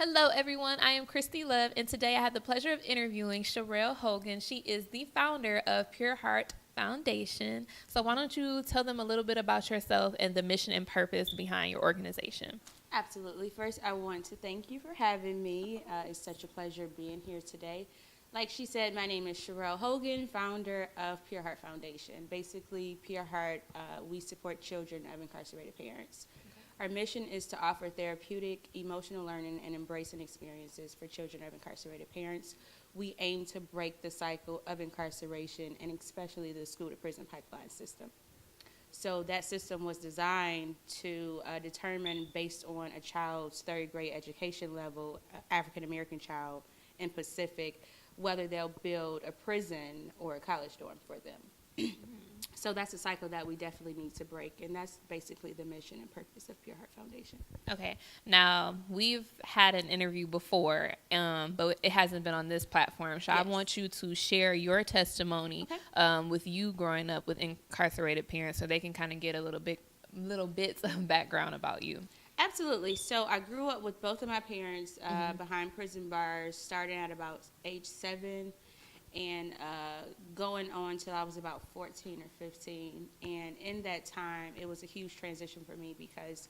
Hello, everyone. I am Kristy Love, and today I have the pleasure of interviewing Sherelle Hogan. She is the founder of Pure Heart Foundation. So, why don't you tell them a little bit about yourself and the mission and purpose behind your organization? Absolutely. First, I want to thank you for having me. It's such a pleasure being here today. Like she said, my name is Sherelle Hogan, founder of Pure Heart Foundation. Basically, Pure Heart, we support children of incarcerated parents. Our mission is to offer therapeutic, emotional learning, and embracing experiences for children of incarcerated parents. We aim to break the cycle of incarceration and especially the school to prison pipeline system. So that system was designed to determine, based on a child's third grade education level, African American child in Pacific, whether they'll build a prison or a college dorm for them. So that's a cycle that we definitely need to break, and that's basically the mission and purpose of Pure Heart Foundation. Okay. Now, we've had an interview before, but it hasn't been on this platform. So, I Yes. want you to share your testimony Okay. with you growing up with incarcerated parents so they can kind of get little bits of background about you. Absolutely. So I grew up with both of my parents behind prison bars, starting at about age 7 and going on till I was about 14 or 15. And in that time, it was a huge transition for me because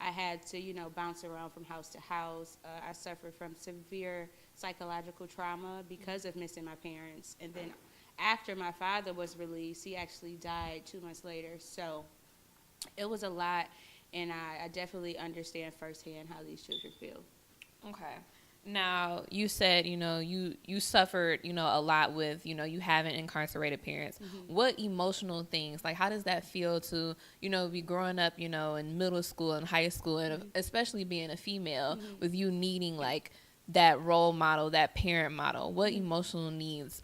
I had to, bounce around from house to house. I suffered from severe psychological trauma because of missing my parents. And then after my father was released, he actually died 2 months later. So it was a lot, and I definitely understand firsthand how these children feel. Okay. Now, you said, you suffered, a lot with, you having incarcerated parents. What emotional things, like, how does that feel to, be growing up, in middle school and high school, and especially being a female, with you needing, like, that role model, that parent model? What emotional needs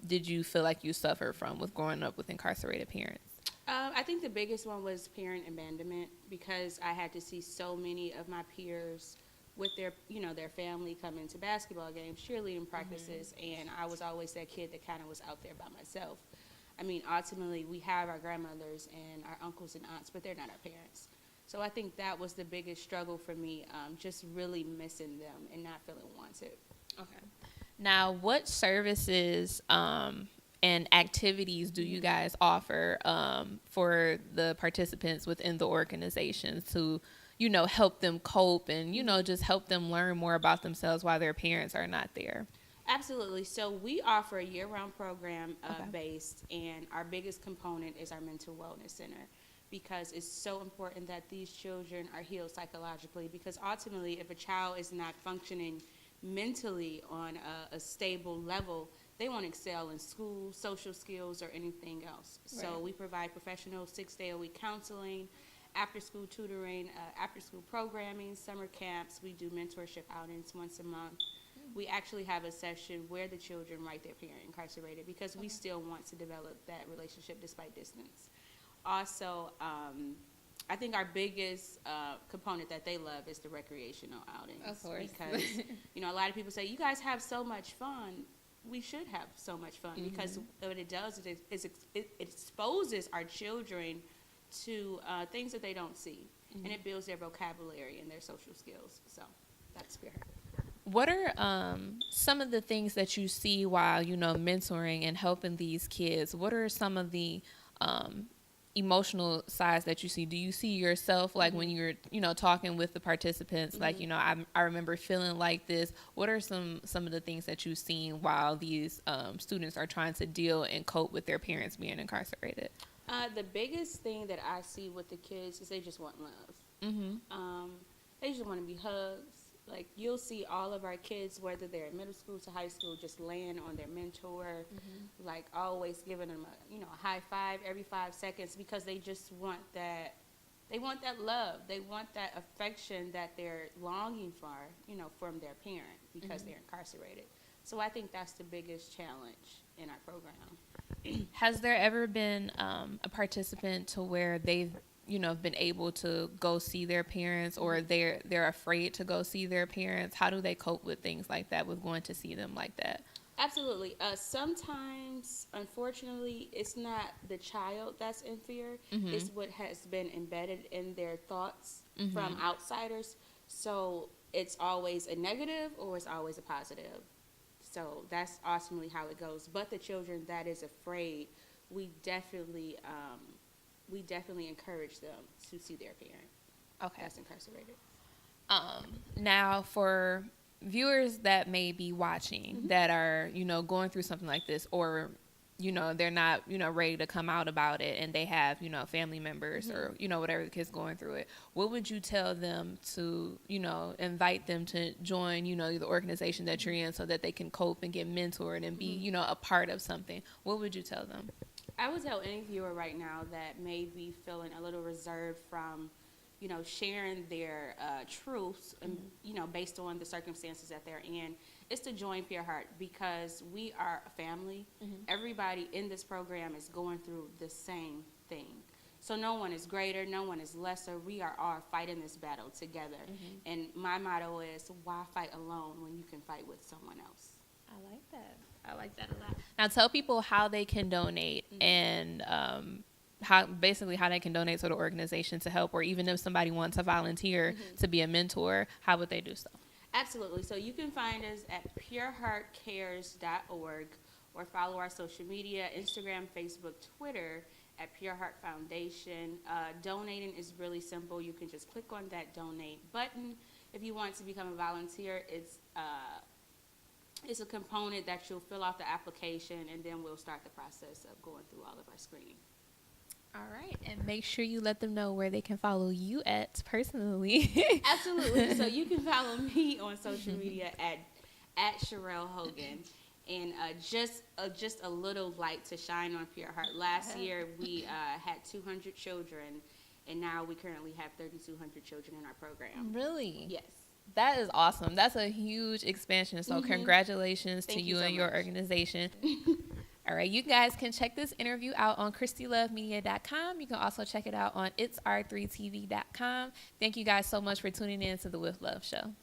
did you feel like you suffered from with growing up with incarcerated parents? I think the biggest one was parent abandonment because I had to see so many of my peers with their family coming to basketball games, cheerleading practices, and I was always that kid that kind of was out there by myself. I mean, ultimately, we have our grandmothers and our uncles and aunts, but they're not our parents. So I think that was the biggest struggle for me, just really missing them and not feeling wanted. Okay. Now, what services and activities do you guys offer for the participants within the organization to, help them cope and, just help them learn more about themselves while their parents are not there? Absolutely. So we offer a year-round program based, and our biggest component is our mental wellness center because it's so important that these children are healed psychologically because ultimately if a child is not functioning mentally on a stable level, they won't excel in school, social skills, or anything else. Right. So we provide professional 6-day-a-week counseling, after-school tutoring, after-school programming, summer camps. We do mentorship outings once a month. We actually have a session where the children write their parent incarcerated because we still want to develop that relationship despite distance. Also, I think our biggest component that they love is the recreational outings. Of course. Because, a lot of people say, you guys have so much fun. We should have so much fun because what it does is it exposes our children to things that they don't see, and it builds their vocabulary and their social skills. So that's Pure Heart. What are some of the things that you see while, mentoring and helping these kids? What are some of the emotional sides that you see? Do you see yourself, like, when you're, talking with the participants, like, I remember feeling like this? What are some of the things that you've seen while these students are trying to deal and cope with their parents being incarcerated? The biggest thing that I see with the kids is they just want love. They just want to be hugged. Like, you'll see all of our kids, whether they're in middle school to high school, just laying on their mentor, like always giving them a high five every 5 seconds because they just want that. They want that love. They want that affection that they're longing for, from their parent because they're incarcerated. So I think that's the biggest challenge in our program. Has there ever been a participant to where they've been able to go see their parents, or they're afraid to go see their parents? How do they cope with things like that, with going to see them like that? Absolutely. Sometimes, unfortunately, it's not the child that's in fear. It's what has been embedded in their thoughts from outsiders. So it's always a negative or it's always a positive. So that's ultimately how it goes. But the children that is afraid, we definitely encourage them to see their parent. Okay. That's incarcerated. Now for viewers that may be watching that are, going through something like this, or, they're not, ready to come out about it, and they have, family members or, whatever the kid's going through it, what would you tell them to, invite them to join, the organization that you're in so that they can cope and get mentored and be, a part of something? What would you tell them? I would tell any viewer right now that may be feeling a little reserved from sharing their truths, and, based on the circumstances that they're in, is to join Pure Heart, because we are a family. Everybody in this program is going through the same thing. So no one is greater, no one is lesser. We are all fighting this battle together. And my motto is, why fight alone when you can fight with someone else? I like that. I like that a lot. Now tell people how they can donate and how they can donate to the organization to help, or even if somebody wants to volunteer to be a mentor, how would they do so? Absolutely. So you can find us at pureheartcares.org, or follow our social media, Instagram, Facebook, Twitter, at Pure Heart Foundation. Donating is really simple. You can just click on that donate button. If you want to become a volunteer, it's a component that you'll fill out the application, and then we'll start the process of going through all of our screening. All right, and make sure you let them know where they can follow you at personally. Absolutely. So you can follow me on social media at Sherelle Hogan. And just a little light to shine on Pure Heart. Last year we had 200 children, and now we currently have 3,200 children in our program. Really? Yes. That is awesome. That's a huge expansion. So congratulations to you and your organization. All right, you guys can check this interview out on KristyLoveMedia.com. You can also check it out on itsr3tv.com. Thank you guys so much for tuning in to the With Love Show.